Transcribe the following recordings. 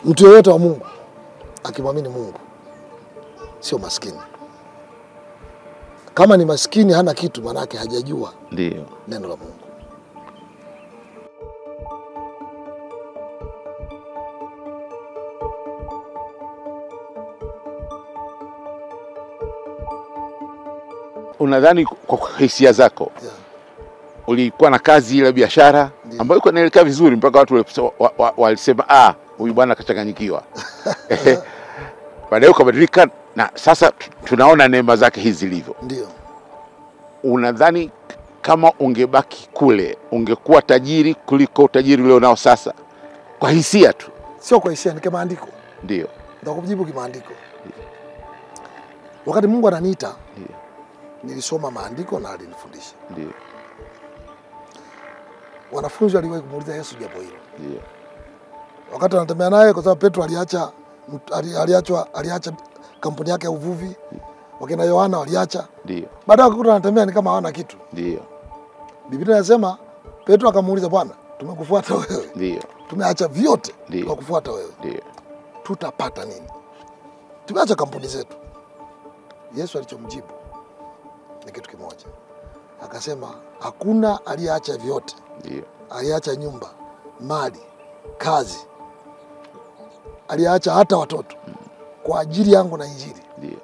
Mtu yoyote wa Mungu akimwamini Mungu sio maskini. Kama ni maskini hana kitu, maana yake hajajua ndio neno la Mungu. Unadhani kwa hisia zako ulikuwa na kazi ile biashara ambayo iko inaelekea vizuri mpaka watu walisema huyu bwana kachanganyikiwa. Baadaye ukabadilika na sasa tunaona neema zake hizi zilivyo. Ndio. Unadhani kama ungebaki kule ungekuwa tajiri kuliko utajiri ule unao sasa? Kwa hisia tu. Sio kwa hisia, ni kama maandiko. Ndio. Nitakujibu kimaandiko. Wakati Mungu ananiita, nilisoma maandiko na alinifundisha. Ndio. Wanafunzi waliwahi kumuuliza Yesu jambo hilo. Ndio. Wakati anatembea naye, kwa sababu Petro aliacha kampuni yake ya uvuvi. Wakina Yohana waliacha. Ndio. Baadaye akakuta anatembea ni kama hawana kitu. Ndio. Biblia inasema Petro akamuuliza, Bwana, tumekufuata wewe. Ndio. Tumeacha vyote tukakufuata wewe. Ndio. Tutapata nini? Tumeacha kampuni zetu. Yesu alichomjibu ni kitu kimoja. Akasema hakuna aliyeacha vyote. Ndio. Aliacha nyumba, mali, kazi. Aliacha hata watoto kwa ajili yangu na injili. Ndio.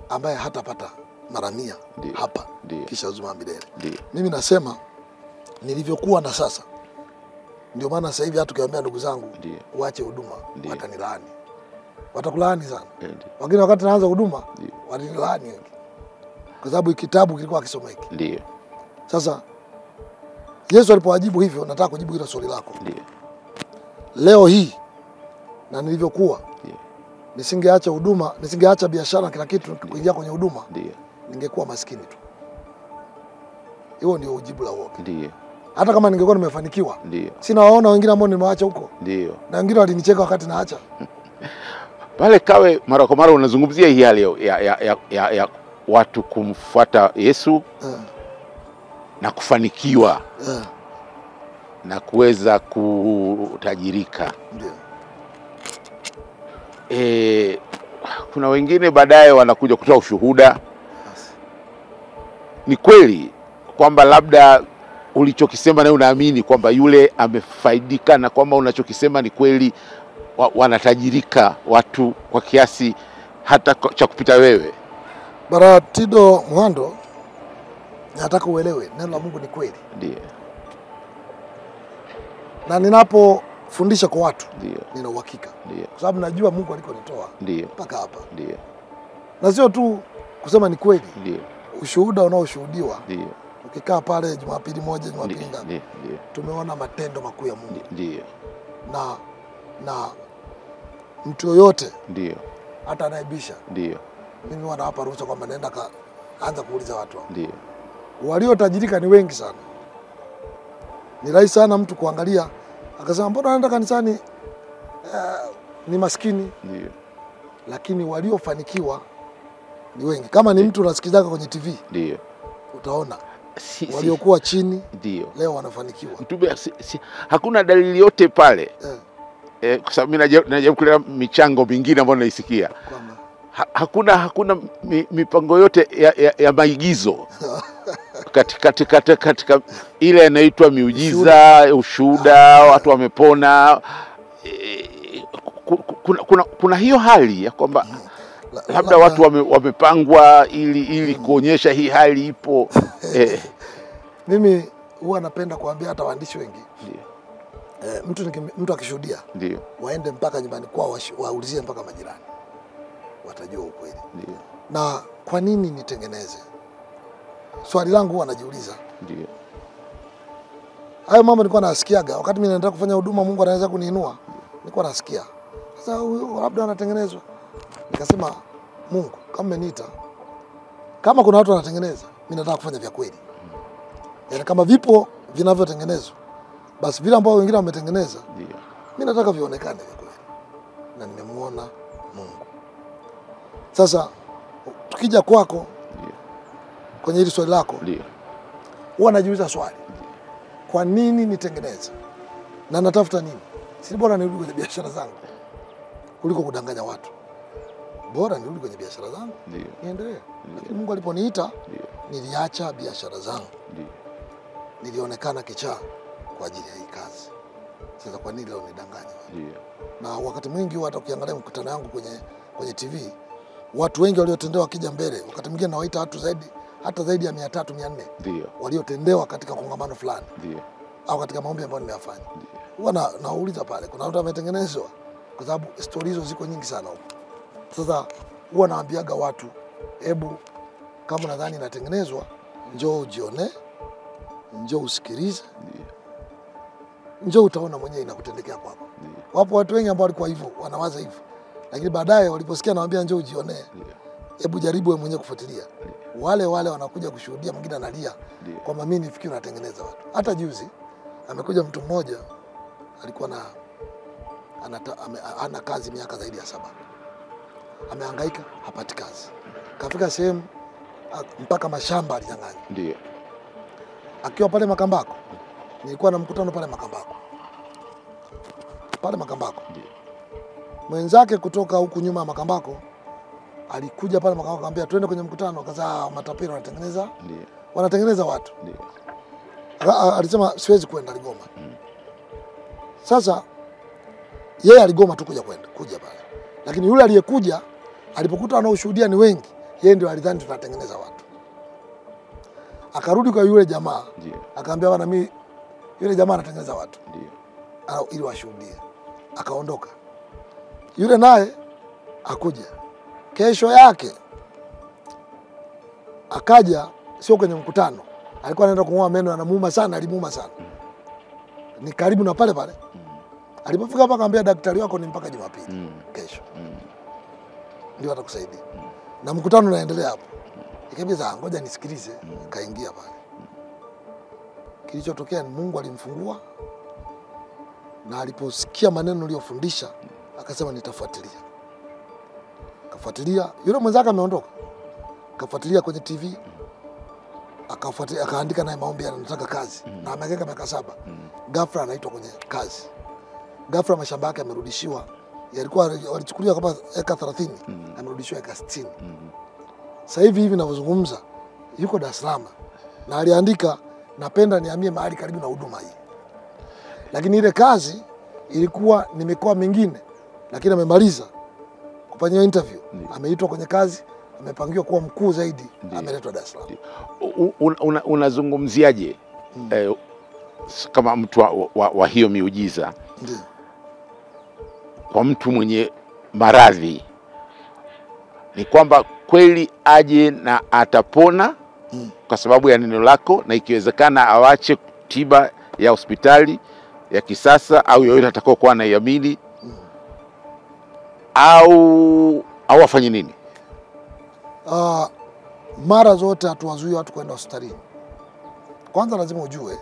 Ambaye hatapata mara 100 hapa kisha uzima milele. Mimi nasema nilivyokuwa na sasa. Ndio maana sasa hivi hata tukiwaambia ndugu zangu waache huduma, watanilaani. Watakulaani sana. Wengine wakati naanza huduma walinilaani wengi. Kwa sababu kitabu kilikuwa kisomeki. Ndio. Sasa Yesu alipowajibu hivyo, nataka kujibu hilo swali lako. Ndio. Leo hii na nilivyokuwa nisingeacha huduma, nisingeacha biashara na kila kitu kuingia kwenye huduma. Ndio. Ningekuwa maskini tu. Hiyo ndio ujibu la wote. Ndio. Hata kama ningekuwa nimefanikiwa. Ndio. Sina waona wengine ambao nimewaacha huko. Ndio. Na wengine walinicheka wakati naacha. Pale Kawe mara kwa mara unazungumzia hii hali ya watu kumfuata Yesu na kufanikiwa na kuweza kutajirika. Ndio. Kuna wengine baadaye wanakuja kutoa ushuhuda. Ni kweli kwamba labda ulichokisema na unaamini kwamba yule amefaidika na kwamba unachokisema ni kweli, wanatajirika watu kwa kiasi hata cha kupita wewe? Baratido Muhando, nataka uelewe neno la Mungu ni kweli. Ndio. Na ninapofundisha kwa watu nina uhakika. Ndio. Kwa sababu najua Mungu alikonitoa mpaka hapa. Ndio. Na sio tu kusema ni kweli. Ndio. Ushuhuda unaoshuhudiwa. Ndio. Ukikaa pale Jumapili moja, Jumapili ngapi? Ndio. Tumeona matendo makuu ya Mungu. Ndio. Na mtu yoyote hata anayebisha mimi wanawapa ruhusa kwamba naenda anza kuuliza watu. Waliotajirika ni wengi sana. Ni rahisi sana mtu kuangalia akasema mbona anaenda kanisani ni maskini. Lakini waliofanikiwa ni wengi. Kama ni mtu unasikizaga kwenye TV utaona waliokuwa chini leo wanafanikiwa. Hakuna dalili yote pale. Kwa sababu mimi najaribu kuleta michango mingine ambayo naisikia. Hakuna mipango yote ya maigizo katika ile inaitwa miujiza, ushuhuda, watu wamepona. Kuna hiyo hali ya kwamba labda watu wamepangwa ili kuonyesha hii hali ipo. Mimi huwa napenda kuambia hata waandishi wengi. Mtu akishuhudia waende mpaka nyumbani kwao, waulizie mpaka majirani. Watajua ukweli. Na kwa nini nitengeneze? Swali langu huwa najiuliza. Hayo mambo nilikuwa nasikiaga wakati mimi naenda kufanya huduma, Mungu anaweza kuniinua. Nilikuwa nasikia. Sasa huyu labda anatengenezwa. Nikasema Mungu, kama umeniita, kama kuna watu wanatengeneza, mimi nataka kufanya vya kweli. Yaani kama vipo vinavyotengenezwa, basi vile ambao wengine wametengeneza, mimi nataka vionekane vya kweli. Na nimemuona Mungu. Sasa tukija kwako kwenye hili swali lako, huwa najiuliza swali. Kwa nini nitengeneze? Na natafuta nini? Si bora nirudi kwenye biashara zangu. kuliko kudanganya watu. Bora nirudi kwenye biashara zangu, niendelee. Lakini Mungu aliponiita, niliacha biashara zangu. Nilionekana kichaa kwa ajili ya hii kazi. Sasa kwa nini leo nidanganya? Na wakati mwingi hata ukiangalia mkutano wangu kwenye TV, watu wengi waliotendewa kija mbele, wakati mwingine nawaita watu zaidi ya 300 400 waliotendewa katika kongamano fulani au katika maombi ambayo nimeyafanya. Huwa nauliza pale, kuna watu wametengenezwa, kwa sababu stories hizo ziko nyingi sana huko. Sasa huwa naambiaga watu, hebu kama nadhani inatengenezwa, njoo ujione, njoo usikilize, njoo utaona mwenyewe inakutendekea kwako. Wapo watu wengi ambao walikuwa hivyo, wanawaza hivyo, lakini baadaye waliposikia naambia njoo ujione, hebu jaribu wewe mwenyewe kufuatilia. Wale wanakuja kushuhudia, mwingine analia kwamba mimi nifikiri natengeneza watu. Hata juzi amekuja mtu mmoja, alikuwa ana kazi miaka zaidi ya 7. Amehangaika, hapati kazi. Kafika sehemu mpaka mashamba alinyang'anya. Akiwa pale Makambako, nilikuwa na mkutano pale Makambako. Mwenzake kutoka huku nyuma ya Makambako alikuja pale Makambako, akamwambia twende kwenye mkutano, akaza matapiro wanatengeneza watu. Alisema siwezi kwenda, aligoma. Sasa yeye aligoma tu kuja pale. Lakini yule aliyekuja alipokuta wanaoshuhudia ni wengi, yeye ndio alidhani tunatengeneza watu. Akarudi kwa yule jamaa, akamwambia bwana, mimi yule jamaa anatengeneza watu. Ili washuhudie. Akaondoka. Yule naye akuja. Kesho yake akaja, sio kwenye mkutano. Alikuwa anaenda kung'oa meno, anamuuma sana, alimuuma sana. Ni karibu na pale pale. Alipofika hapa akamwambia daktari wako ni mpaka Jumapili kesho. Ndio atakusaidia. Na mkutano unaendelea hapo. Nikamwambia ngoja nisikilize. Kaingia pale. Kilichotokea ni Mungu alimfungua, na aliposikia maneno niliyofundisha akasema nitafuatilia. Kafuatilia, yule mwenzake ameondoka. Kafuatilia kwenye TV. Akafuatilia, akaandika naye maombi, anataka kazi. Na ameweka miaka 7. Ghafla anaitwa kwenye kazi. Ghafla mashamba yake yamerudishiwa. Yalikuwa walichukuliwa kama eka 30, amerudishiwa eka 60. Sasa hivi ninavyozungumza yuko Dar es Salaam. Na aliandika napenda nihamie mahali karibu na huduma hii. Lakini ile kazi ilikuwa ni mikoa mingine, lakini amemaliza kufanya interview. Ameitwa kwenye kazi, amepangiwa kuwa mkuu zaidi, ameletwa Dar es Salaam. Unazungumziaje kama mtu wa hiyo miujiza? Kwa mtu mwenye maradhi, ni kwamba kweli aje na atapona kwa sababu ya neno lako, na ikiwezekana awache tiba ya hospitali ya kisasa au yoyote atakao kuwa anaiamini, au afanye nini? Mara zote hatuwazuii watu kwenda hospitalini. Kwanza lazima ujue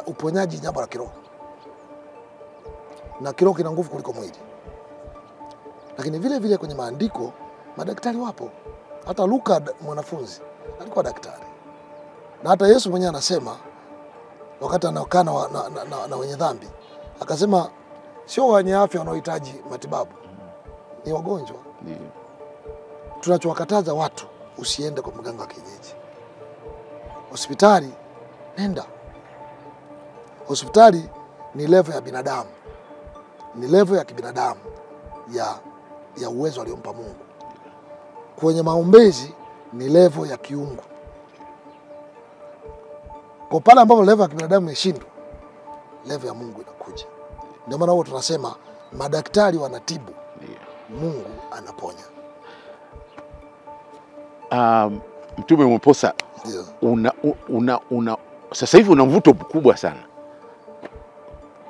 uponyaji jambo la kiroho. Na kiroho kina nguvu kuliko mwili. Lakini vile vile kwenye maandiko madaktari wapo. Hata Luka mwanafunzi alikuwa daktari. Na hata Yesu mwenyewe anasema wakati anakana na wenye dhambi, akasema sio wenye afya wanaohitaji matibabu, ni wagonjwa. Tunachowakataza watu, usiende kwa mganga wa kienyeji. Hospitali nenda. Hospitali ni level ya binadamu. Ni level ya kibinadamu ya uwezo aliompa Mungu. Kwenye maombezi ni level ya kiungu. Kwa pale ambapo level ya kibinadamu imeshindwa, level ya Mungu inakuja. Ndio maana wote tunasema madaktari wanatibu, Mungu anaponya. Mtume Mposa, sasa hivi una mvuto mkubwa sana.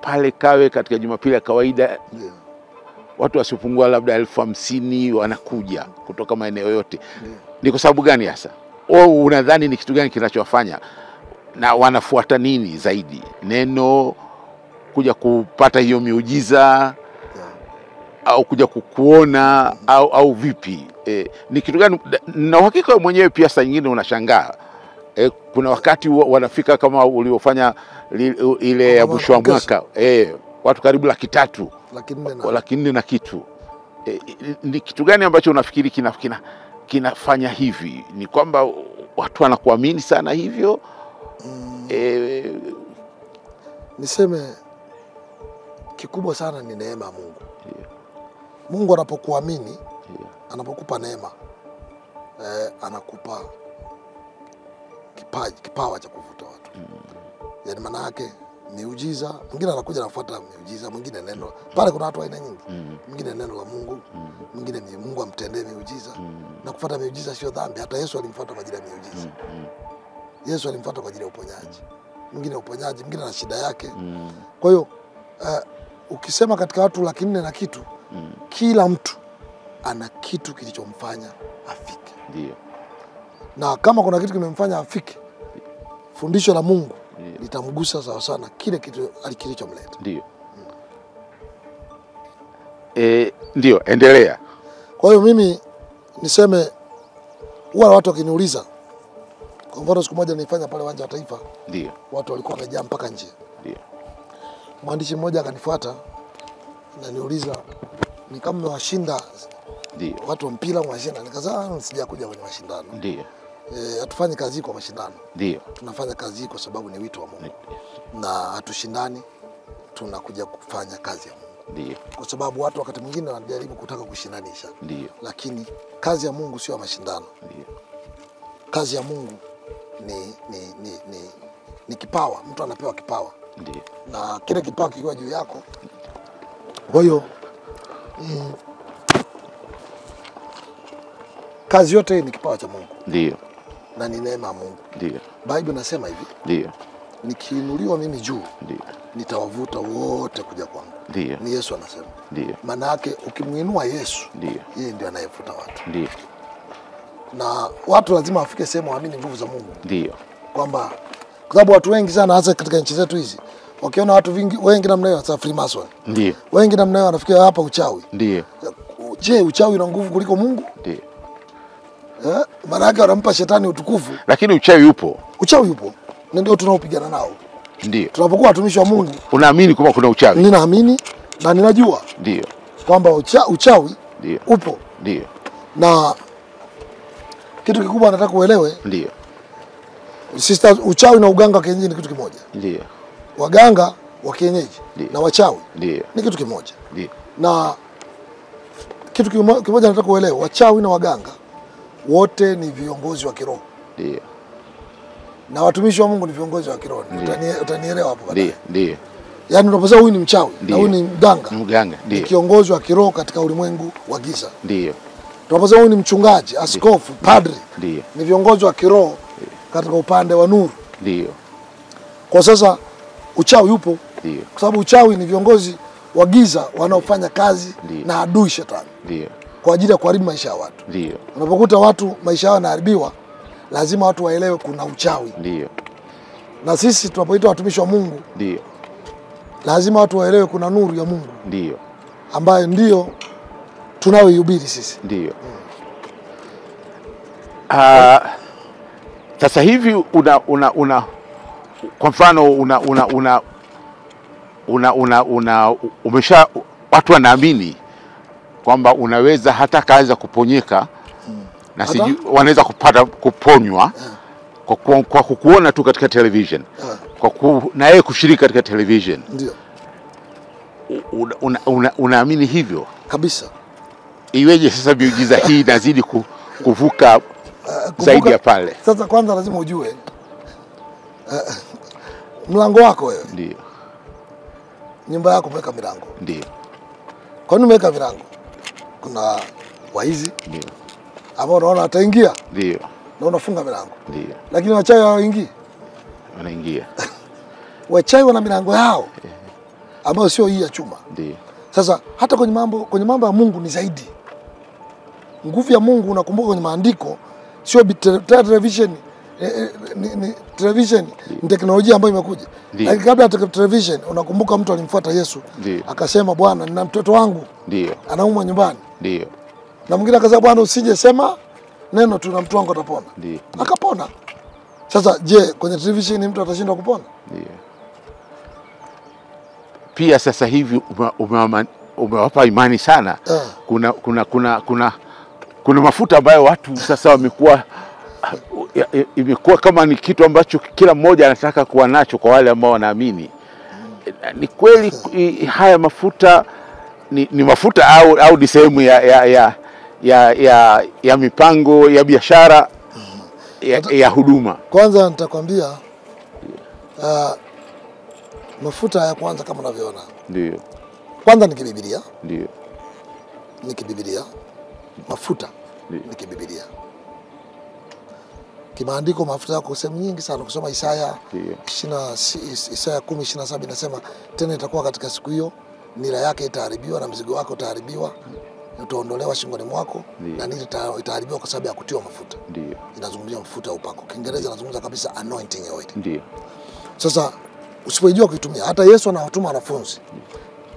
Pale Kawe katika Jumapili ya kawaida, watu wasipungua labda 50,000 wanakuja kutoka maeneo yote. Ni kwa sababu gani hasa? Unadhani ni kitu gani kinachowafanya, na wanafuata nini zaidi? Neno, kuja kupata hiyo miujiza, au kuja kukuona, au vipi? Ni kitu gani? Na uhakika mwenyewe pia saa nyingine unashangaa. Kuna wakati wanafika kama uliofanya ile ya mwisho wa mwaka. watu karibu 300,000, 400,000 na kitu. Ni kitu gani ambacho unafikiri kinafanya hivi? Ni kwamba watu wanakuamini sana hivyo? Niseme kikubwa sana ni neema ya Mungu. Mungu anapokuamini, anapokupa neema, anakupa kipawa cha kuvuta watu. Yaani maana yake miujiza, mwingine anakuja anafuata miujiza, mwingine neno. Pale kuna watu aina nyingi. Mwingine neno la Mungu, mwingine ni Mungu amtendee miujiza. Na kufuata miujiza sio dhambi. Hata Yesu alimfuata kwa ajili ya miujiza. Yesu alimfuata kwa ajili ya uponyaji. Mwingine uponyaji, mwingine ana shida yake. Kwa hiyo ukisema katika watu 400,000 na kitu, kila mtu ana kitu kilichomfanya afike. Ndio. Na kama kuna kitu kimemfanya afike, fundisho la Mungu litamgusa sawa sana kile kitu kilichomleta. Ndio. Ndio, endelea. Kwa hiyo mimi niseme, huwa watu wakiniuliza, kwa mfano siku moja nilifanya pale Uwanja wa Taifa. Ndio. Watu walikuwa wamejaa mpaka nje. Ndio. Mwandishi mmoja akanifuata na niuliza, ni kama mmewashinda watu wa mpira mwashinda? Nikasema sijakuja kwenye mashindano. Ndio. Hatufanyi kazi kwa mashindano. Ndio. Tunafanya kazi kwa sababu ni wito wa Mungu. Na hatushindani, tunakuja kufanya kazi ya Mungu. Ndio. Kwa sababu watu wakati mwingine wanajaribu kutaka kushindanisha. Ndio. Lakini kazi ya Mungu sio mashindano. Ndio. Kazi ya Mungu ni kipawa. Mtu anapewa kipawa. Ndio. Na kile kipawa kikiwa juu yako. Kwa hiyo kazi yote ni kipawa cha Mungu. Ndio. Na ni neema ya Mungu. Ndio. Biblia inasema hivi. Ndio. Nikiinuliwa mimi juu, ndio, nitawavuta wote kuja kwangu. Ndio. Ni Yesu anasema. Ndio. Maana yake ukimuinua Yesu, ndio, yeye ndiye anayevuta watu. Ndio. Na watu lazima wafike sehemu waamini nguvu za Mungu. Ndio. Kwamba kwa sababu watu wengi sana hasa katika nchi zetu hizi, wakiona watu wengi namna hiyo hasa Freemason. Ndio. Wengi namna hiyo wanafikia hapa uchawi. Ndio. Je, uchawi una nguvu kuliko Mungu? Ndio. Maana yake wanampa shetani utukufu. Lakini uchawi upo. Uchawi upo. Na ndio tunaopigana nao. Ndio. Tunapokuwa watumishi wa Mungu. Unaamini kwamba kuna uchawi? Ninaamini na ninajua. Ndio. Kwamba uchawi ndio, upo. Ndio. Na kitu kikubwa nataka uelewe. Ndio. Sister, uchawi na uganga wa kienyeji ni kitu kimoja. Ndio. Waganga wa kienyeji na wachawi ndio ni kitu kimoja. Ndio. Na kitu kimoja nataka uelewe, wachawi na waganga wote ni viongozi wa kiroho. Ndio. Na watumishi wa Mungu ni viongozi wa kiroho. Utanielewa hapo baadaye. Ndio. Yaani unaposema huyu ni mchawi na huyu ni mganga. Mganga, ndio. Ni kiongozi wa kiroho katika ulimwengu wa giza. Ndio. Tunaposema huyu ni mchungaji, askofu, padri. Ndio. Ni viongozi wa kiroho katika upande wa nuru. Ndio. Kwa sasa uchawi upo. Ndio. Kwa sababu uchawi ni viongozi wa giza wanaofanya kazi na adui shetani. Ndio. Kwa ajili ya kuharibu maisha ya watu. Ndio. Unapokuta watu maisha yao yanaharibiwa, lazima watu waelewe kuna uchawi. Ndio. Na sisi tunapoitwa watumishi wa Mungu, ndio, lazima watu waelewe kuna nuru ya Mungu. Ndio. Ambayo ndio tunayoihubiri sisi. Ndio. Sasa hivi kwa mfano umesha watu wanaamini kwamba unaweza hata kaanza kuponyeka na siju wanaweza kuponywa kwa kukuona tu katika television, na yeye kushiriki katika television. Ndio. Unaamini hivyo kabisa? Iweje sasa miujiza hii inazidi kuvuka zaidi ya pale? Sasa kwanza lazima ujue mlango wako wewe. Ndio. Nyumba yako umeweka milango. Ndio. Kwa nini umeweka milango? Kuna waizi. Ndio. Ambao unaona ataingia. Ndio. Na unafunga milango. Ndio. Lakini wachawi hawaingii. Wanaingia. Wachawi wana milango yao ambayo sio hii ya chuma. Ndio. Sasa hata kwenye mambo ya Mungu ni zaidi. Nguvu ya Mungu unakumbuka kwenye maandiko sio television. Television ni teknolojia ambayo imekuja. Lakini kabla ya television unakumbuka mtu alimfuata Yesu. Akasema, Bwana, nina mtoto wangu. Ndio. Anaumwa nyumbani. Ndio. Na mwingine akasema, Bwana, usije sema neno tu na mtu wangu atapona. Ndio. Akapona. Sasa je, kwenye television mtu atashindwa kupona? Ndio. pia sasa hivi umewapa imani sana. Kuna mafuta ambayo watu sasa wamekuwa imekuwa kama ni kitu ambacho kila mmoja anataka kuwa nacho kwa wale ambao wanaamini. Ni kweli haya mafuta ni mafuta au ni sehemu ya mipango ya biashara ya huduma? Kwanza nitakwambia mafuta ya kwanza kama unavyoona. Ndio. Kwanza ni kibibilia. Ndio. Ni kibibilia. Mafuta ni kibibilia. Kimaandiko mafuta yako sehemu nyingi sana. Kusoma Isaya 10:27 inasema tena itakuwa katika siku hiyo nira yake itaharibiwa na mzigo wako utaharibiwa, utaondolewa shingoni mwako, na nira itaharibiwa kwa sababu ya kutiwa mafuta. Ndio. Inazungumzia mafuta ya upako. Kiingereza inazungumza kabisa anointing oil. Ndio. Sasa usipojua kuitumia, hata Yesu anawatuma wanafunzi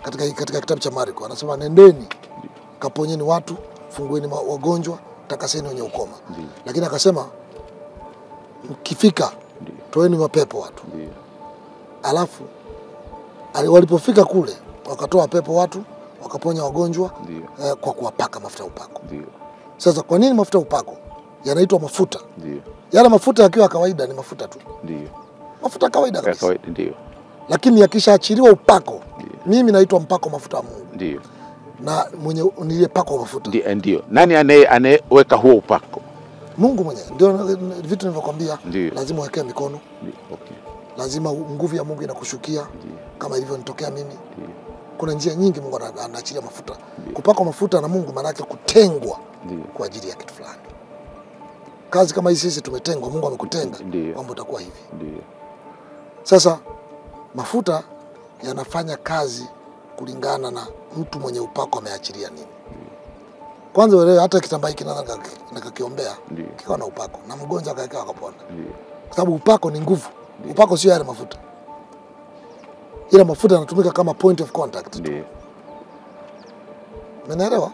katika kitabu cha Marko anasema nendeni kaponyeni watu, fungueni wagonjwa, takaseni wenye ukoma. Lakini akasema mkifika toeni mapepo watu. Alafu walipofika kule wakatoa pepo watu, wakaponya wagonjwa kwa kuwapaka mafuta ya upako. Sasa kwa nini mafuta ya upako yanaitwa mafuta? Yale mafuta yakiwa kawaida ni mafuta tu. Mafuta kawaida kabisa. Lakini yakishaachiliwa upako, mimi naitwa mpako mafuta ya Mungu. Na mwenye niliyepakwa mafuta. Ndio. Nani anayeweka huo upako? Mungu mwenyewe. Ndio vitu nilivyokuambia, lazima uwekee mikono. Lazima nguvu ya Mungu inakushukia kama ilivyonitokea mimi. Kuna njia nyingi Mungu anaachilia mafuta. Kupakwa mafuta na Mungu maana yake kutengwa kwa ajili ya kitu fulani. Kazi kama hii sisi tumetengwa, Mungu amekutenga kwamba utakuwa hivi. Sasa mafuta yanafanya kazi kulingana na mtu mwenye upako ameachilia nini. Kwanza wewe hata kitambaa hiki nakakiombea kikiwa na upako na mgonjwa akaekewa akapona. Kwa sababu upako ni nguvu. Upako sio yale mafuta. Ila mafuta yanatumika kama point of contact. Umeelewa?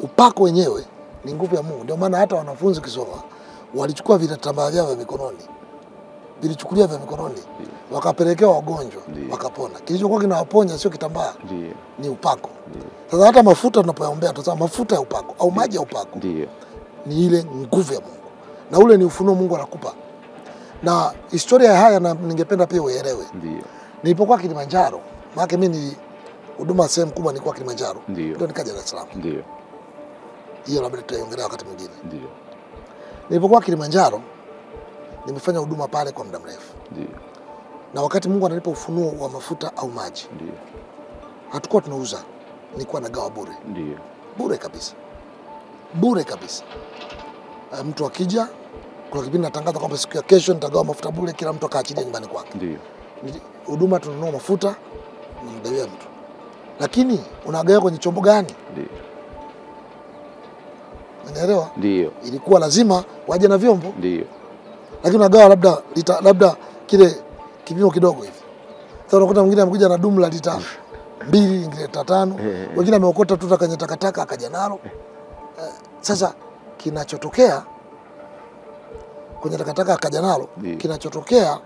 Upako wenyewe ni nguvu ya Mungu. Ndio maana hata wanafunzi kisoma walichukua vitambaa vyao vya mikononi. Vilichukulia vya mikononi. Wakapelekea wagonjwa, wakapona. Kilichokuwa kinawaponya sio kitambaa. Ni upako. Sasa hata mafuta tunapoyaombea tunasema mafuta ya upako au maji ya upako. Ni ile nguvu ya Mungu. Na ule ni ufunuo Mungu anakupa. Na historia haya na ningependa pia uelewe. Nilipokuwa Kilimanjaro, maana mimi huduma sehemu kubwa nilikuwa Kilimanjaro. Ndio nikaja Dar es Salaam. Hiyo labda tutaiongelea wakati mwingine. Nilipokuwa Kilimanjaro nimefanya huduma pale kwa muda mrefu. Na wakati Mungu ananipa ufunuo wa mafuta au maji. Hatukuwa tunauza, nilikuwa nagawa bure. Bure kabisa. Bure kabisa. Mtu akija, kuna kipindi natangaza kwamba siku ya kesho nitagawa mafuta bure, kila mtu akaachilia nyumbani kwake. Huduma tunanunua mafuta na mgawia mtu. Lakini unagawa kwenye chombo gani? Unaelewa? Ilikuwa lazima waje na vyombo. Lakini unagawa labda kile kipimo kidogo hivi. Sasa unakuta mwingine amekuja na dumu la lita 2, ingine lita 5. Wengine ameokota tu kwenye takataka akaja nalo. Sasa kinachotokea kwenye takataka akaja nalo, kinachotokea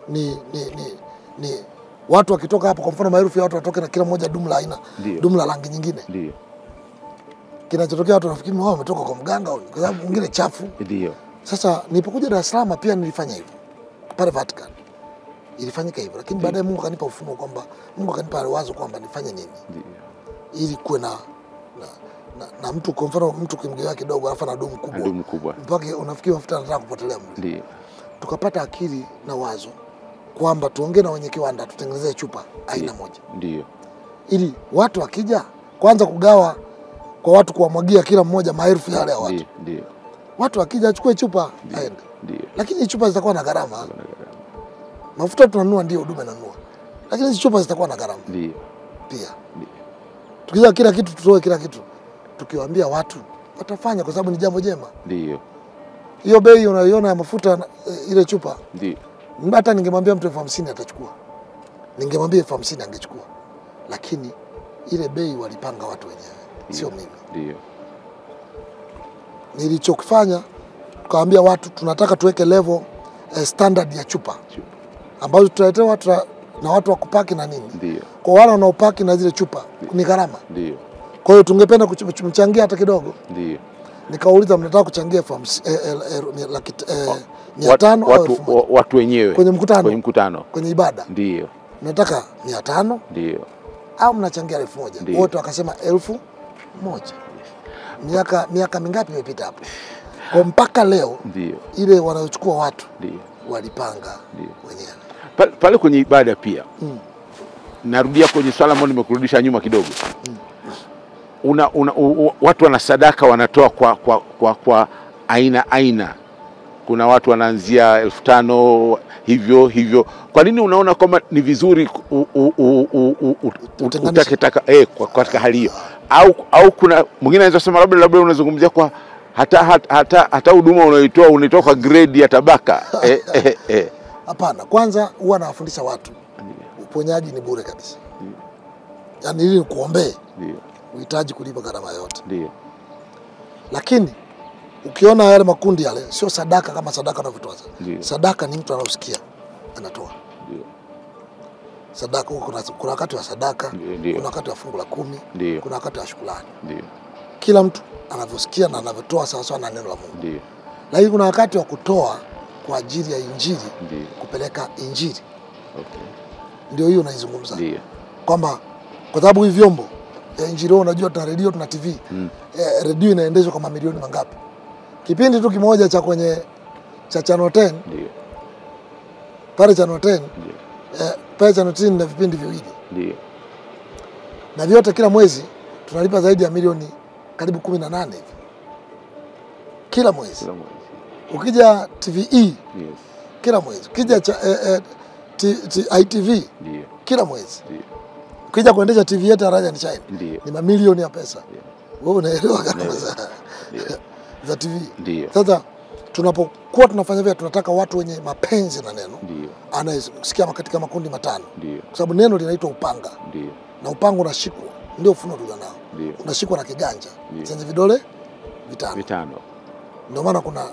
ni watu wakitoka hapo, kwa mfano maelfu ya watu watoke na kila mmoja dumu la aina, dumu la rangi nyingine. Kinachotokea watu wanafikiri wao wametoka kwa mganga kwa sababu mwingine chafu. Sasa nilipokuja Dar es Salaam pia nilifanya hivyo. Pale Vatican ilifanyika hivyo, lakini baadaye Mungu akanipa ufunuo kwamba Mungu akanipa wazo kwamba nifanye nini. Ili kuwe na mtu, kwa mfano mtu kimgewea kidogo alafu na dumu kubwa. Mpaka unafikiri mafuta yanataka kupotelea mle. Tukapata akili na wazo kwamba tuongee na wenye kiwanda tutengenezee chupa aina moja. Ili watu wakija kwanza kugawa kwa watu, kuwamwagia kila mmoja maelfu yale ya watu. Watu wakija achukue chupa aende. Lakini chupa zitakuwa na gharama. Mafuta tunanunua ndio, huduma inanunua. Lakini hizo chupa zitakuwa na gharama. Pia. Tukiza kila kitu tutoe kila kitu. Tukiwaambia watu watafanya kwa sababu ni jambo jema. Hiyo bei unaiona ya mafuta ile chupa. Hata ningemwambia mtu 50,000 atachukua. Ningemwambia 50,000 angechukua. Lakini ile bei walipanga watu wenyewe. Sio mimi. Nilichokifanya tukaambia watu tunataka tuweke level standard ya chupa ambazo tutaletewa na watu wa kupaki na nini. Ndio. Kwa wale wanaopaki na zile chupa ni gharama. Ndio. Kwa hiyo tungependa kumchangia hata kidogo. Ndio. Nikauliza mnataka kuchangia 500 au watu wenyewe kwenye mkutano. Kwenye mkutano. Kwenye ibada. Ndio. Mnataka 500? Ndio. Au mnachangia 1000? Wote wakasema 1000. Miaka mingapi imepita hapo? Kwa mpaka leo ndio ile wanaochukua watu ndio walipanga wenyewe. Pale kwenye ibada pia. Narudia kwenye swala ambalo nimekurudisha nyuma kidogo. Watu wana sadaka wanatoa kwa aina. Kuna watu wanaanzia 1500 hivyo. Kwa nini unaona kwamba ni vizuri utaketaka katika hali hiyo? Au kuna mwingine anaweza kusema labda unazungumzia kwa hata huduma unaitoa kwa grade ya tabaka. Hapana, kwanza huwa nawafundisha watu. Uponyaji ni bure kabisa. Yaani ili nikuombee. Ndio. Uhitaji kulipa gharama yote. Ndio. Lakini ukiona yale makundi yale sio sadaka kama sadaka unavyotoa. Sadaka ni mtu anaosikia anatoa. Ndio. Sadaka kuna wakati wa sadaka, kuna wakati wa fungu la 10, kuna wakati wa shukrani. Ndio. Kila mtu anavyosikia na anavyotoa sawa sawa na neno la Mungu. Ndio. Lakini kuna wakati wa kutoa kwa ajili ya injili, kupeleka injili. Okay. Ndio hiyo naizungumza. Ndio. Kwamba kwa sababu hivi vyombo ya injili unajua tuna radio tuna TV. Radio inaendeshwa kwa mamilioni mangapi? Kipindi tu kimoja cha kwenye cha Channel 10. Ndio. Pale Channel 10. Ndio. Pale Channel 10 na vipindi viwili. Ndio. Na vyote kila mwezi tunalipa zaidi ya milioni karibu 18 hivi. Kila mwezi. Ukija TVE kila mwezi. Ukija ITV kila mwezi. Ukija kuendesha TV yetu ya Raja ni China ni mamilioni ya pesa. Wewe unaelewa gharama za TV. Sasa tunapokuwa tunafanya vile tunataka watu wenye mapenzi na neno. Anasikia katika makundi matano. Kwa sababu neno linaitwa upanga. Na upanga unashikwa. Ndio ufunuo tulionao. Unashikwa na kiganja chenye vidole vitano. Ndio maana kuna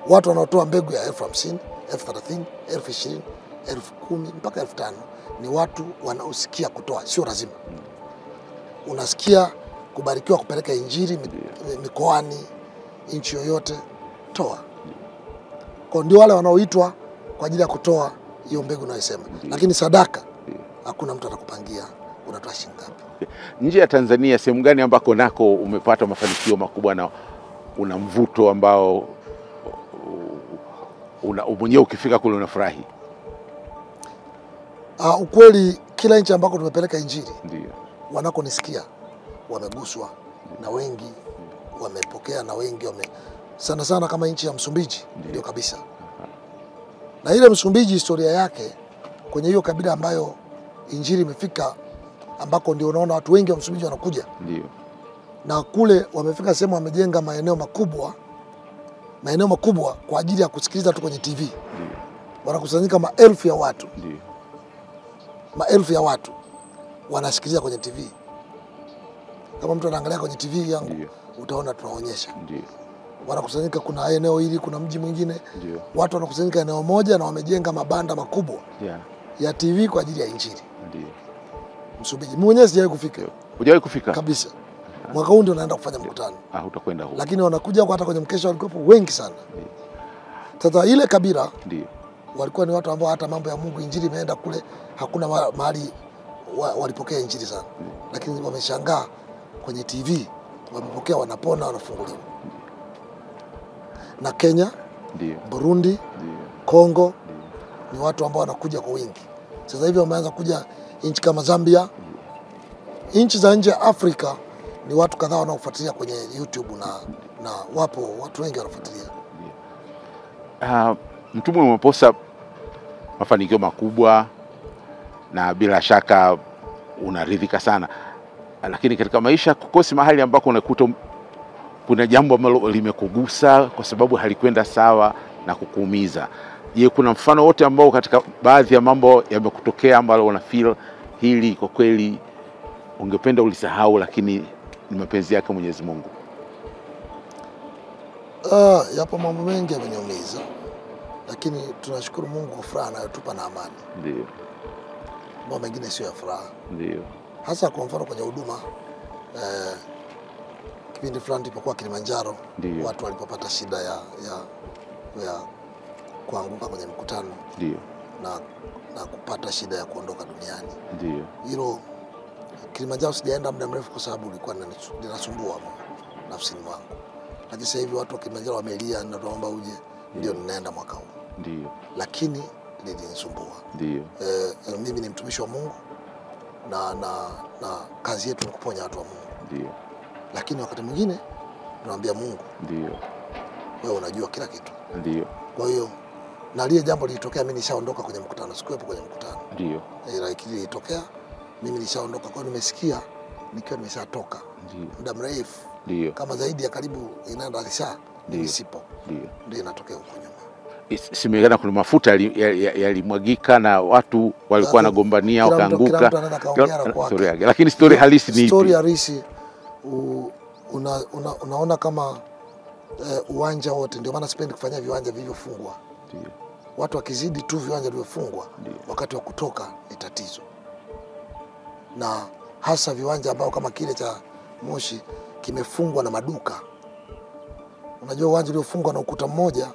watu wanaotoa mbegu ya 50,000, 30,000, 20,000, 10,000 mpaka 5,000. Ni watu wanaosikia kutoa, sio lazima. Unasikia kubarikiwa kupeleka injili mikoani, nchi yoyote, toa. Kwa ndio wale wanaoitwa kwa ajili ya kutoa hiyo mbegu unayosema. Lakini sadaka hakuna mtu atakupangia unatoa shilingi ngapi. Nje ya Tanzania sehemu gani ambako nako umepata mafanikio makubwa na una mvuto ambao mwenyewe ukifika kule unafurahi? Ukweli kila nchi ambako tumepeleka injili wanakonisikia wameguswa na wengi wamepokea na wengi sana kama nchi ya Msumbiji ndio kabisa. Na ile Msumbiji historia yake kwenye hiyo kabila ambayo injili imefika ambako ndio unaona watu wengi wa Msumbiji wanakuja. Ndio. Na kule wamefika sehemu wamejenga maeneo makubwa kwa ajili ya kusikiliza tu kwenye TV. Ndio. Wanakusanyika maelfu ya watu. Ndio. Maelfu ya watu wanasikiliza kwenye TV. Kama mtu anaangalia kwenye TV yangu, utaona tunaonyesha. Ndio. Wanakusanyika kuna eneo hili, kuna mji mwingine. Ndio. Watu wanakusanyika eneo moja na wamejenga mabanda makubwa. Ya TV kwa ajili ya injili. Ndio. Msumbiji. Mwenyewe sijawahi kufika. Hujawahi kufika? Kabisa. Mwaka huu ndio naenda kufanya mkutano. Utakwenda huko. Lakini wanakuja hata kwenye mkesha walikuwa wengi sana. Sasa ile kabila walikuwa ni watu ambao hata mambo ya Mungu injili imeenda kule hakuna mahali walipokea injili sana. Lakini wameshangaa kwenye TV wamepokea, wanapona, wanafunguliwa. Na Kenya, Burundi, Kongo ni watu ambao wanakuja kwa wingi. Sasa hivi wameanza kuja nchi kama Zambia. Nchi za nje ya Afrika ni watu kadhaa wanaofuatilia kwenye YouTube na wapo watu wengi wanafuatilia. Mtume umeposa mafanikio makubwa na bila shaka unaridhika sana. Lakini katika maisha kukosi mahali ambako unakuta kuna jambo ambalo limekugusa kwa sababu halikwenda sawa na kukuumiza. Je, kuna mfano wote ambao katika baadhi ya mambo yamekutokea ambalo una feel hili kwa kweli ungependa ulisahau lakini ni mapenzi yake Mwenyezi Mungu? Yapo mambo mengi yameniumiza. Lakini tunashukuru Mungu kwa furaha anayotupa na amani. Ndio. mambo mengine sio ya furaha. Ndio. Hasa kwa mfano kwenye huduma kipindi fulani tulipokuwa Kilimanjaro, watu walipopata shida ya kuanguka kwenye mkutano. Ndio. Na kupata shida ya kuondoka duniani. Ndio. Hilo Kilimanjaro sijaenda muda mrefu kwa sababu ilikuwa linasumbua nafsini mwangu. Lakini sasa hivi watu wa Kilimanjaro wamelia na tunaomba uje, ndio ninaenda mwaka huu. Ndio. Lakini lilinisumbua. Ndio. Mimi ni mtumishi wa Mungu na kazi yetu ni kuponya watu wa Mungu. Ndio. Lakini wakati mwingine tunaambia Mungu, ndio, wewe unajua kila kitu. Ndio. Kwa hiyo na lile jambo lilitokea, mimi nishaondoka kwenye mkutano, sikuwepo kwenye mkutano. Ndio. Ila kilitokea mimi nishaondoka, kwa hiyo nimesikia nikiwa nimeshatoka muda mrefu. Ndio. Kama zaidi ya karibu inaenda saa nisipo. Ndio inatokea huko nyuma. Simekana kuna mafuta yalimwagika na watu walikuwa wanagombania wakaanguka. Lakini story halisi ni ipi? Story halisi unaona kama uwanja wote, ndio maana sipendi kufanya viwanja vilivyofungwa. Ndio. Watu wakizidi tu viwanja vilivyofungwa, wakati wa kutoka ni tatizo. Na hasa viwanja ambao kama kile cha Moshi kimefungwa na maduka. Unajua uwanja uliofungwa na ukuta mmoja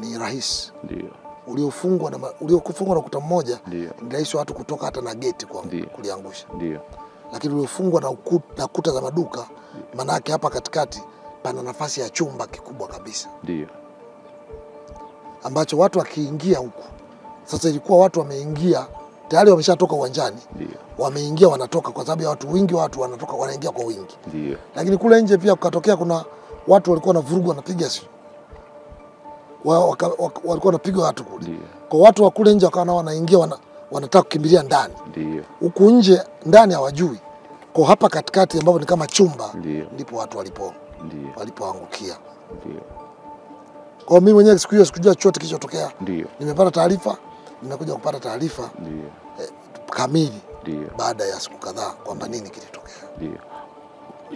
ni rahisi. Ndio. Uliofungwa na ukuta mmoja ni rahisi watu kutoka hata na geti kwa kuliangusha. Ndio. Lakini uliofungwa na kuta za maduka, maana yake hapa katikati pana nafasi ya chumba kikubwa kabisa. Ndio. Ambacho watu wakiingia huku. Sasa ilikuwa watu wameingia tayari wameshatoka uwanjani. Wameingia wanatoka kwa sababu ya watu wingi, watu wanatoka wanaingia kwa wingi. Ndio. Lakini kule nje pia kukatokea kuna watu walikuwa na vurugu wanapiga walikuwa wanapiga watu kule. Kwa watu wa kule nje wakawa nao wanaingia wanataka kukimbilia ndani. Ndio. Huku nje ndani hawajui. Kwa hapa katikati ambapo ni kama chumba ndipo watu walipoangukia. Ndio. Kwa mimi mwenyewe siku hiyo sikujua chochote kilichotokea. Ndio. Nimepata taarifa, nimekuja kupata taarifa kamili baada ya siku kadhaa kwamba nini kilitokea. Ndio.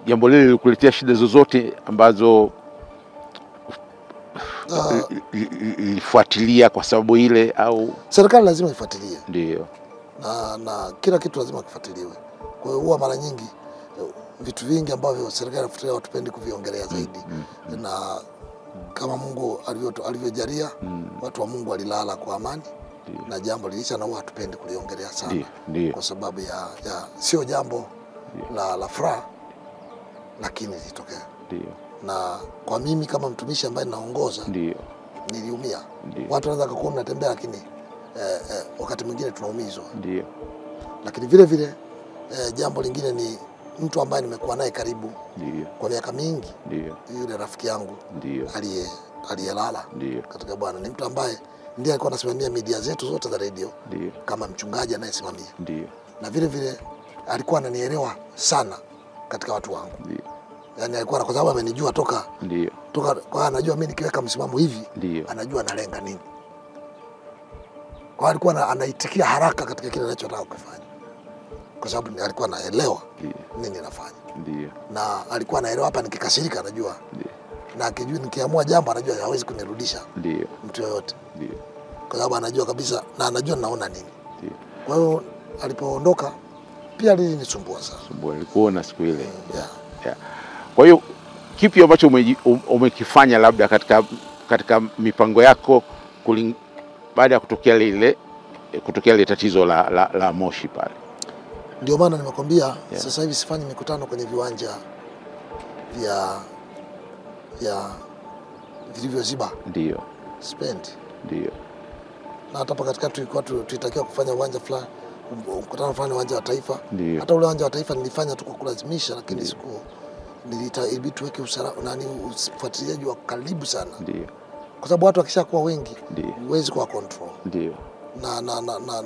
Jambo lile lilikuletea shida zozote ambazo ilifuatilia kwa sababu ile au serikali lazima ifuatilie? Ndio. Na kila kitu lazima kifuatiliwe. Kwa hiyo huwa mara nyingi vitu vingi ambavyo serikali inafuatilia watupendi kuviongelea zaidi. Na kama Mungu alivyojalia watu wa Mungu walilala kwa amani. Na jambo lilisha na huwa hatupendi kuliongelea sana. Kwa sababu ya sio jambo la furaha, lakini litokea. Na kwa mimi kama mtumishi ambaye naongoza niliumia. Watu wanaweza kukuona natembea, lakini wakati mwingine tunaumizwa. Lakini vile vile jambo lingine ni mtu ambaye nimekuwa naye karibu kwa miaka mingi. Yule rafiki yangu aliyelala katika Bwana ni mtu ambaye ndiye alikuwa anasimamia media zetu zote za radio kama mchungaji anayesimamia. Na vile vile alikuwa ananielewa sana katika watu wangu. Yaani alikuwa kwa sababu amenijua toka kwa anajua mimi nikiweka msimamo hivi anajua analenga nini. Kwa alikuwa anaitikia haraka katika kile ninachotaka kufanya. Kwa sababu alikuwa anaelewa nini nafanya. Na alikuwa anaelewa hapa nikikasirika anajua. Na akijua nikiamua jambo anajua hawezi kunirudisha. Mtu yoyote. Kwa sababu anajua kabisa na anajua naona nini. Kwa hiyo alipoondoka pia lilinisumbua sana. Nilikuona siku ile. Kwa hiyo kipi ambacho umekifanya labda katika mipango yako baada ya kutokea ile tatizo la Moshi pale? Ndio maana nimekwambia sasa hivi sifanyi mikutano kwenye viwanja vya vilivyoziba. Ndio. Spend. Ndio. Na hata hapa katikati tulitakiwa kufanya uwanja fulani, mkutano fulani uwanja wa Taifa. Hata ule uwanja wa Taifa nilifanya tu kwa kulazimisha, lakini ilibidi tuweke usalama ufuatiliaji wa karibu sana. Kwa sababu watu wakishakuwa wengi huwezi kuwa control.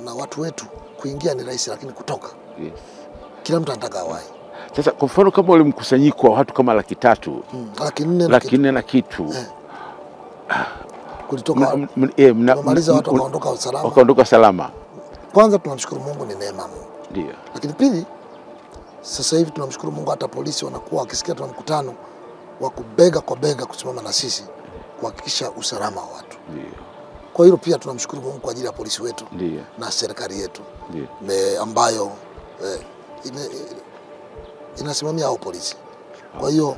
Na watu wetu kuingia ni rahisi, lakini kutoka kila mtu anataka awai. Sasa kwa mfano kama ule mkusanyiko wa watu kama 300,000 400 na kitu kulitoka maliza watu wakaondoka salama. Kwanza tunamshukuru Mungu, ni neema Mungu. Ndio. Lakini pili, sasa hivi tunamshukuru Mungu hata polisi wanakuwa wakisikia tuna mkutano wa kubega kwa bega kusimama na sisi kuhakikisha usalama wa watu. Kwa hilo pia tunamshukuru Mungu kwa ajili ya polisi wetu Ndiyo. na serikali yetu Ndiyo. ambayo inasimamia hao polisi. Kwa hiyo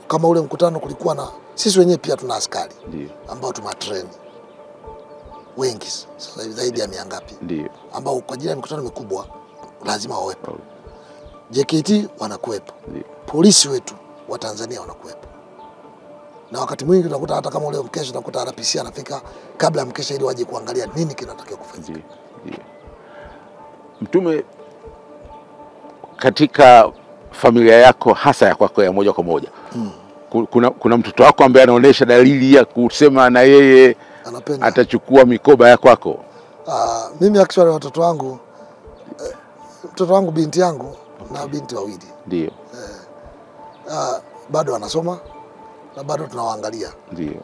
kama ule mkutano kulikuwa na sisi wenyewe pia tuna askari ambao tumatrain wengi sasa hivi zaidi ya 100 ngapi, ambao kwa ajili ya mikutano mikubwa lazima wawepo. JKT wanakuwepo, polisi wetu wa Tanzania wanakuwepo, na wakati mwingi unakuta hata kama leo mkesha unakuta RPC anafika kabla ya mkesha ili waje kuangalia nini kinatakiwa kufanyika. Mtume, katika familia yako hasa ya kwako ya moja kwa moja, kuna mtoto wako ambaye anaonesha dalili ya kusema na yeye anapenda atachukua mikoba ya kwako? Mimi actually watoto wangu, mtoto wangu binti yangu na binti wawili ndio bado wanasoma na bado tunawaangalia, ndio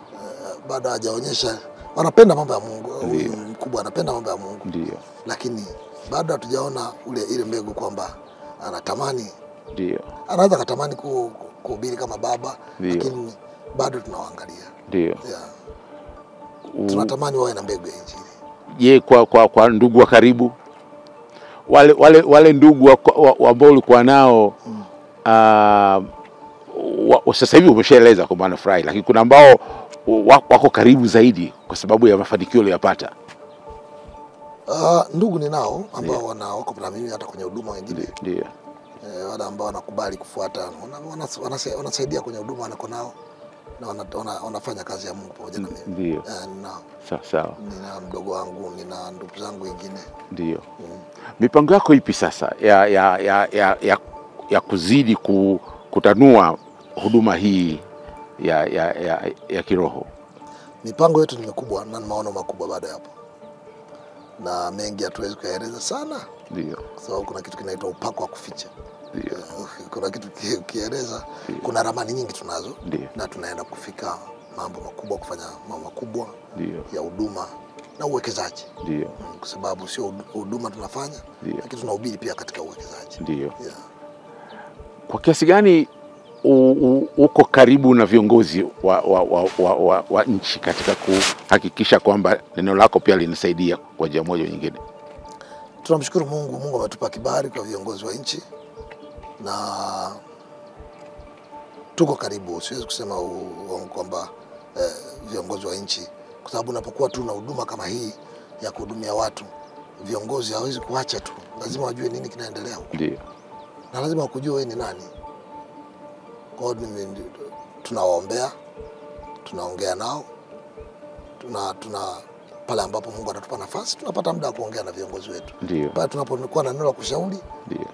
bado hajaonyesha wanapenda mambo ya Mungu. Huyu mkubwa anapenda mambo ya Mungu, ndio, lakini bado hatujaona ile mbegu kwamba anatamani. Ndio, anaweza katamani kuhubiri kama baba, lakini bado tunawaangalia. Ndio, tunatamani wawe na mbegu ya Injili. Je, kwa ndugu wa karibu, wale ndugu ambao ulikuwa nao sasa hivi umeshaeleza kwa maana furahi, lakini kuna ambao wako karibu zaidi kwa sababu ya mafanikio uliyopata? Ndugu ninao ambao wako na mimi hata kwenye huduma wengine. Ndio. Wale ambao wanakubali kufuata, wanasaidia kwenye huduma wanako nao na wanafanya kazi ya Mungu pamoja na mimi. Ndio. Sawa. Nina mdogo wangu, nina ndugu zangu wengine. Ndio. Mipango yako ipi sasa ya kuzidi kutanua huduma hii ya kiroho? Mipango yetu ni mikubwa na maono makubwa baada ya hapo, na mengi hatuwezi kueleza sana. Ndio. Kwa sababu kuna kitu kinaitwa upako wa kuficha. Ndio. Kuna kitu kieleza, kuna ramani nyingi tunazo. Ndio. Na tunaenda kufika mambo makubwa, kufanya mambo makubwa ya huduma na uwekezaji. Ndio. Kwa sababu sio huduma tunafanya, lakini tunahubiri pia katika uwekezaji. Ndio. Kwa kiasi gani uko karibu na viongozi wa nchi katika kuhakikisha kwamba neno lako pia linasaidia kwa njia moja nyingine? Tunamshukuru Mungu. Mungu ametupa kibali kwa viongozi wa nchi na tuko karibu. Siwezi kusema kwamba viongozi wa nchi, kwa sababu unapokuwa tu na huduma kama hii ya kuhudumia watu, viongozi hawezi kuacha tu, lazima wajue nini kinaendelea huko. Ndio. Na lazima wakujue wewe ni nani. Kwa hiyo tunawaombea, tunaongea nao, pale ambapo Mungu anatupa nafasi tunapata muda wa kuongea na viongozi wetu. Ndio. Pale tunapokuwa na neno la kushauri, ndio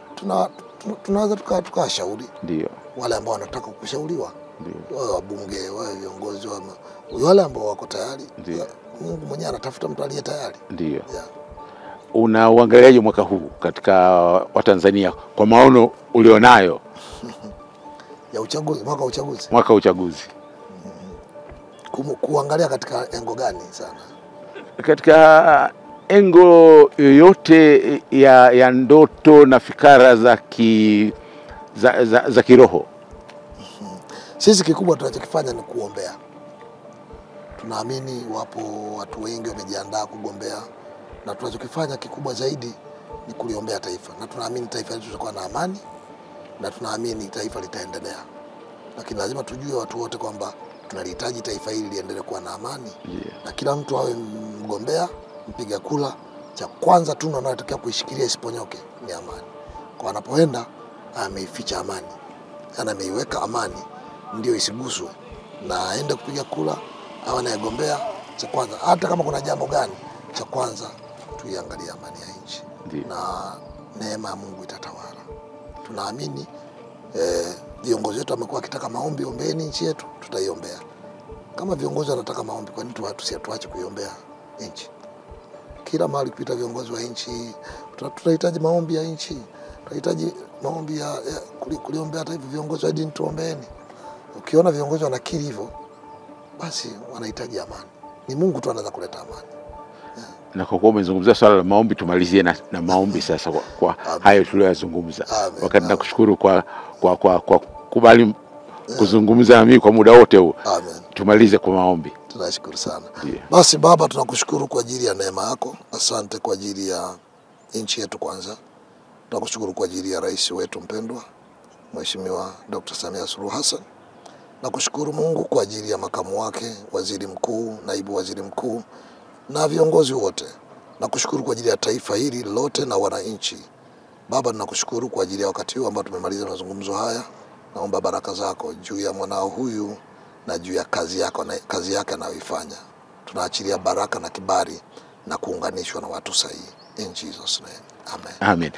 tunaweza tukawashauri. Ndio. Wale ambao wanataka kushauriwa, ndio, wao wabunge, wao viongozi, wale ambao wako tayari. Mungu mwenyewe anatafuta mtu aliye tayari. Ndio. Unauangaliaje mwaka huu katika Watanzania kwa maono ulionayo? Ya uchaguzi, mwaka wa uchaguzi. Mwaka wa uchaguzi. Kuangalia katika engo gani sana? Katika engo yoyote ya ndoto na fikara za kiroho. Sisi kikubwa tunachokifanya ni kuombea. Tunaamini wapo watu wengi wamejiandaa kugombea, na tunachokifanya kikubwa zaidi ni kuliombea taifa, na tunaamini taifa letu litakuwa na amani, na tunaamini taifa litaendelea. Lakini lazima tujue watu wote kwamba tunalihitaji taifa hili liendelee kuwa na amani. Na kila mtu awe mgombea, mpiga kula, cha kwanza tu anatakiwa kuishikilia isiponyoke ni amani. Kwa anapoenda ameificha amani, ameiweka amani ndio isiguswe, na aende kupiga kula au anayegombea, cha kwanza hata kama kuna jambo gani, cha kwanza tuiangalie amani ya nchi. Na neema ya Mungu itatawala. Tunaamini viongozi wetu wamekuwa wakitaka maombi, ombeeni nchi yetu, tutaiombea. Kama viongozi wanataka maombi, kwa nini tuache kuiombea nchi? Kila mahali kupita viongozi wa nchi, tunahitaji maombi ya nchi, tunahitaji maombi ya kuliombea taifa. Viongozi wa dini tuombeeni. Ukiona viongozi wanakiri hivyo, basi wanahitaji amani. Ni Mungu tu anaweza kuleta amani. Na kwa kuwa umezungumzia swala la maombi, tumalizie na maombi sasa kwa hayo tuliyozungumza. Wakati nakushukuru kwa kubali kuzungumza na mimi kwa muda wote huu. Tumalize kwa maombi. Tunashukuru sana. Yeah. Basi Baba, tunakushukuru kwa ajili ya neema yako. Asante kwa ajili ya nchi yetu kwanza. Tunakushukuru kwa ajili ya rais wetu mpendwa Mheshimiwa Dr. Samia Suluhu Hassan. Nakushukuru Mungu kwa ajili ya makamu wake, waziri mkuu, naibu waziri mkuu na viongozi wote. Nakushukuru kwa ajili ya taifa hili lote na wananchi. Baba, nakushukuru kwa ajili ya wakati huu ambao tumemaliza mazungumzo haya. Naomba baraka zako juu ya mwanao huyu na juu ya kazi yake anayoifanya. Tunaachilia baraka na kibali na kuunganishwa na watu sahihi. In Jesus name. Amen. Amen.